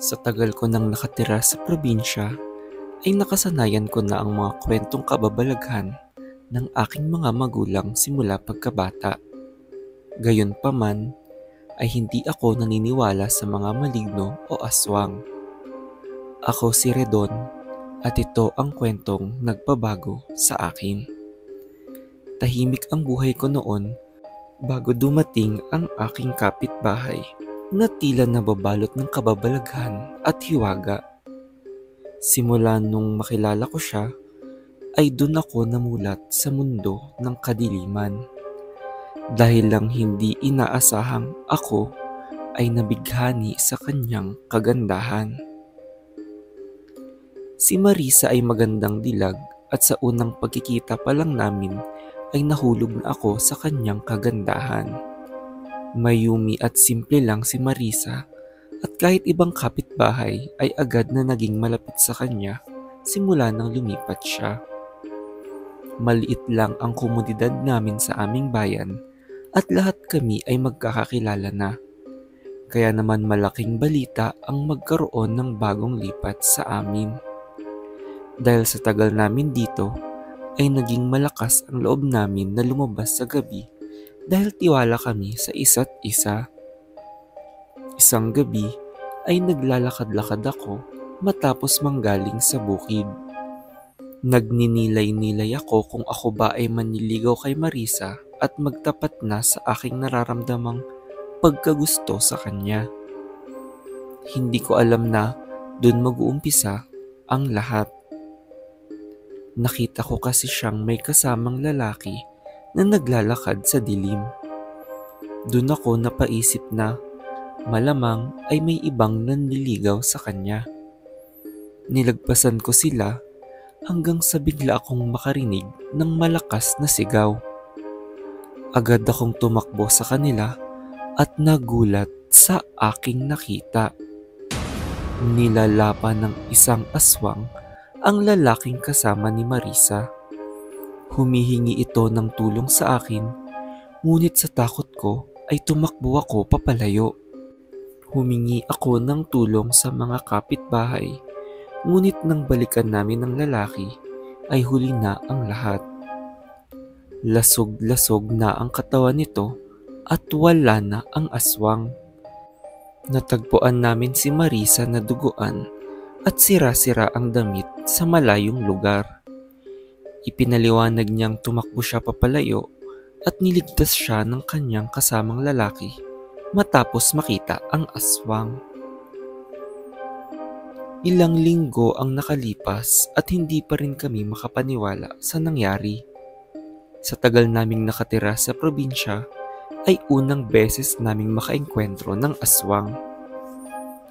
Sa tagal ko nang nakatira sa probinsya, ay nakasanayan ko na ang mga kwentong kababalaghan ng aking mga magulang simula pagkabata. Gayunpaman, ay hindi ako naniniwala sa mga maligno o aswang. Ako si Redon at ito ang kwentong nagpabago sa akin. Tahimik ang buhay ko noon bago dumating ang aking kapitbahay na tila nababalot ng kababalaghan at hiwaga. Simula nung makilala ko siya, ay dun ako namulat sa mundo ng kadiliman. Dahil lang hindi inaasahang ako ay nabighani sa kanyang kagandahan. Si Marisa ay magandang dilag at sa unang pagkikita pa lang namin ay nahulog na ako sa kanyang kagandahan. Mayumi at simple lang si Marisa at kahit ibang kapitbahay ay agad na naging malapit sa kanya simula nang lumipat siya. Maliit lang ang komunidad namin sa aming bayan at lahat kami ay magkakakilala na. Kaya naman malaking balita ang magkaroon ng bagong lipat sa amin. Dahil sa tagal namin dito, ay naging malakas ang loob namin na lumabas sa gabi dahil tiwala kami sa isa't isa. Isang gabi ay naglalakad-lakad ako matapos manggaling sa bukid. Nagninilay-nilay ako kung ako ba ay manliligaw kay Marisa at magtapat na sa aking nararamdamang pagkagusto sa kanya. Hindi ko alam na dun mag-uumpisa ang lahat. Nakita ko kasi siyang may kasamang lalaki na naglalakad sa dilim. Dun ako napaisip na malamang ay may ibang nanliligaw sa kanya. Nilagpasan ko sila hanggang sa bigla akong makarinig ng malakas na sigaw. Agad akong tumakbo sa kanila at nagulat sa aking nakita. Nilalapan ng isang aswang ang lalaking kasama ni Marisa. Humihingi ito ng tulong sa akin, ngunit sa takot ko ay tumakbo ako papalayo. Humingi ako ng tulong sa mga kapitbahay, ngunit nang balikan namin ng lalaki ay huli na ang lahat. Lasog-lasog na ang katawan nito at wala na ang aswang. Natagpuan namin si Marisa na duguan at sira-sira ang damit sa malayong lugar. Ipinaliwanag niyang tumakbo siya papalayo at niligtas siya ng kanyang kasamang lalaki matapos makita ang aswang. Ilang linggo ang nakalipas at hindi pa rin kami makapaniwala sa nangyari. Sa tagal naming nakatira sa probinsya, ay unang beses naming makaengkwentro ng aswang.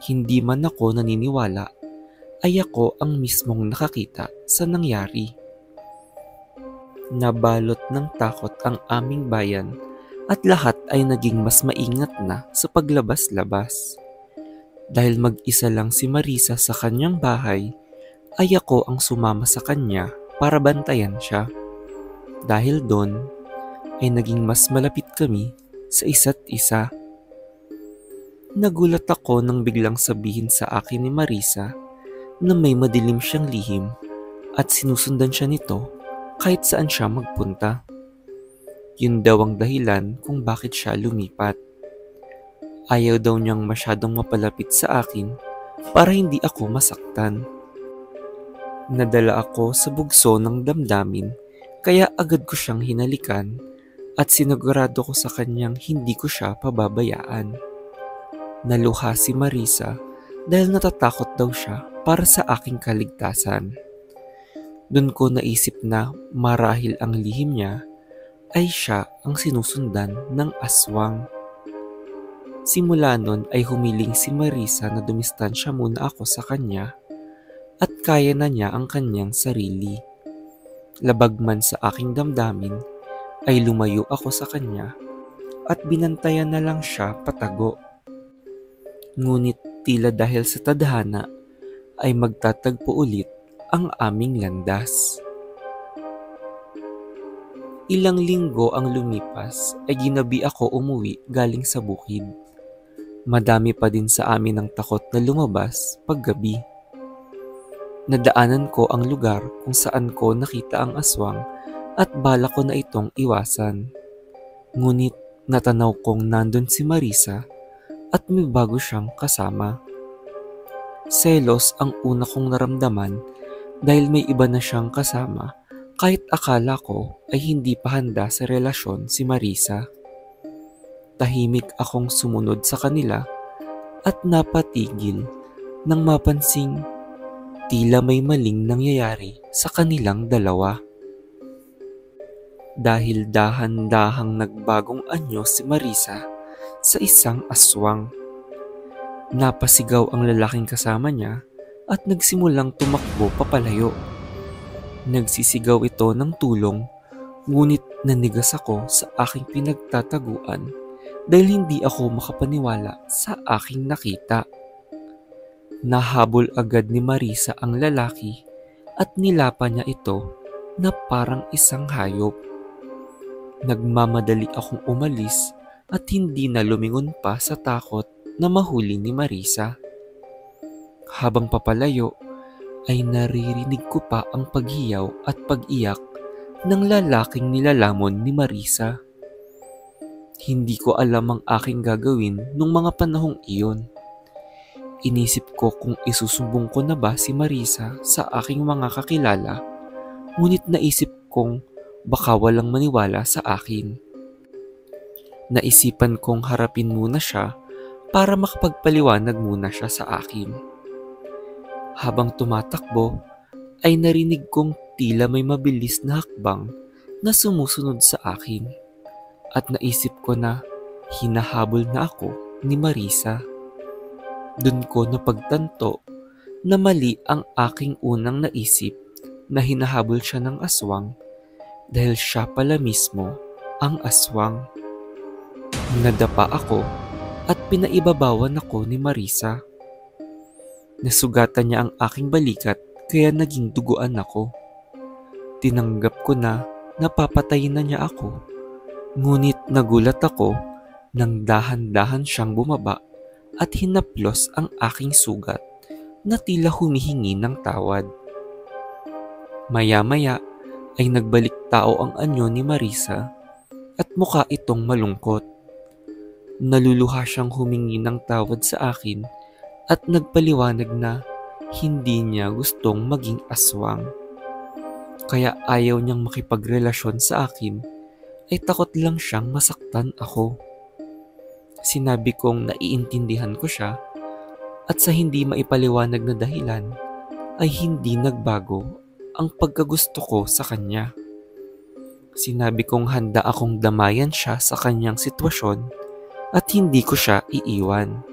Hindi man ako naniniwala, ay ako ang mismong nakakita sa nangyari. Nabalot ng takot ang aming bayan at lahat ay naging mas maingat na sa paglabas-labas. Dahil mag-isa lang si Marisa sa kanyang bahay, ay ako ang sumama sa kanya para bantayan siya. Dahil doon, ay naging mas malapit kami sa isa't isa. Nagulat ako nang biglang sabihin sa akin ni Marisa na may madilim siyang lihim at sinusundan siya nito kahit saan siya magpunta. Yun daw ang dahilan kung bakit siya lumipat. Ayaw daw niyang masyadong mapalapit sa akin para hindi ako masaktan. Nadala ako sa bugso ng damdamin kaya agad ko siyang hinalikan at sinigurado ko sa kanyang hindi ko siya pababayaan. Naluha si Marisa dahil natatakot daw siya para sa aking kaligtasan. Doon ko naisip na marahil ang lihim niya ay siya ang sinusundan ng aswang. Simula nun ay humiling si Marisa na dumistansya muna ako sa kanya at kaya na niya ang kanyang sarili. Labag man sa aking damdamin ay lumayo ako sa kanya at binantayan na lang siya patago. Ngunit tila dahil sa tadhana ay magtatagpo ulit ang aming landas. Ilang linggo ang lumipas ay ginabi ako umuwi galing sa bukid. Madami pa din sa amin ang takot na lumabas paggabi. Nadaanan ko ang lugar kung saan ko nakita ang aswang at bala ko na itong iwasan. Ngunit natanaw kong nandun si Marisa at may bago siyang kasama. Selos ang una kong naramdaman dahil may iba na siyang kasama kahit akala ko ay hindi pa handa sa relasyon si Marisa. Tahimik akong sumunod sa kanila at napatigil nang mapansing tila may maling nangyayari sa kanilang dalawa. Dahil dahan-dahang nagbagong anyo si Marisa sa isang aswang. Napasigaw ang lalaking kasama niya at nagsimulang tumakbo papalayo. Nagsisigaw ito ng tulong, ngunit nanigas ako sa aking pinagtataguan dahil hindi ako makapaniwala sa aking nakita. Nahabol agad ni Marisa ang lalaki at nilapa niya ito na parang isang hayop. Nagmamadali akong umalis at hindi na lumingon pa sa takot na mahuli ni Marisa. Habang papalayo ay naririnig ko pa ang paghiyaw at pag-iyak ng lalaking nilalamon ni Marisa. Hindi ko alam ang aking gagawin nung mga panahong iyon. Inisip ko kung isusumbong ko na ba si Marisa sa aking mga kakilala, ngunit naisip kong baka walang maniwala sa akin. Naisipan kong harapin muna siya para makapagpaliwanag muna siya sa akin. Habang tumatakbo, ay narinig kong tila may mabilis na hakbang na sumusunod sa akin at naisip ko na hinahabol na ako ni Marisa. Doon ko napagtanto na mali ang aking unang naisip na hinahabol siya ng aswang dahil siya pala mismo ang aswang. Nadapa ako at pinaibabawan ako ni Marisa. Nasugatan niya ang aking balikat kaya naging duguan ako. Tinanggap ko na napapatayin na niya ako. Ngunit nagulat ako nang dahan-dahan siyang bumaba at hinaplos ang aking sugat na tila humihingi ng tawad. Maya-maya ay nagbalik tao ang anyo ni Marisa at mukha itong malungkot. Naluluha siyang humingi ng tawad sa akin at nagpaliwanag na hindi niya gustong maging aswang. Kaya ayaw niyang makipagrelasyon sa akin ay takot lang siyang masaktan ako. Sinabi kong naiintindihan ko siya at sa hindi maipaliwanag na dahilan ay hindi nagbago ang pagkagusto ko sa kanya. Sinabi kong handa akong damayan siya sa kanyang sitwasyon at hindi ko siya iiwan.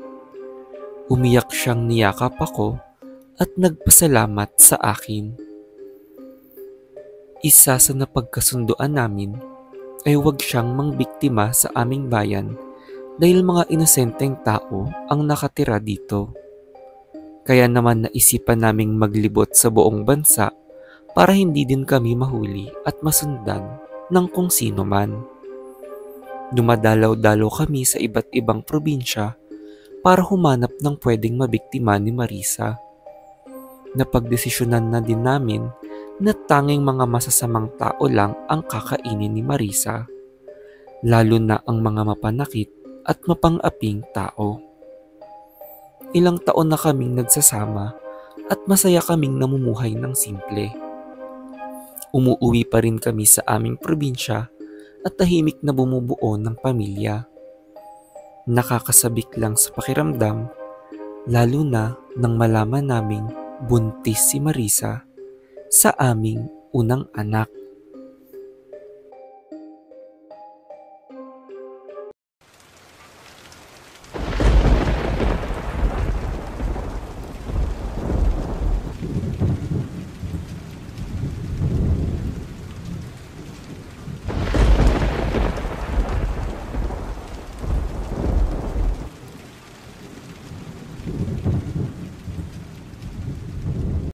Umiyak siyang niyakap ako at nagpasalamat sa akin. Isa sa napagkasunduan namin ay huwag siyang mangbiktima sa aming bayan dahil mga inosenteng tao ang nakatira dito. Kaya naman naisipan naming maglibot sa buong bansa para hindi din kami mahuli at masundan ng kung sino man. Dumadalaw-dalaw kami sa iba't ibang probinsya para humanap ng pwedeng mabiktima ni Marisa. Napagdesisyonan na din namin na tanging mga masasamang tao lang ang kakainin ni Marisa, lalo na ang mga mapanakit at mapang-aping tao. Ilang taon na kaming nagsasama at masaya kaming namumuhay ng simple. Umuuwi pa rin kami sa aming probinsya at tahimik na bumubuo ng pamilya. Nakakasabik lang sa pakiramdam, lalo na nang malaman naming buntis si Marisa sa aming unang anak.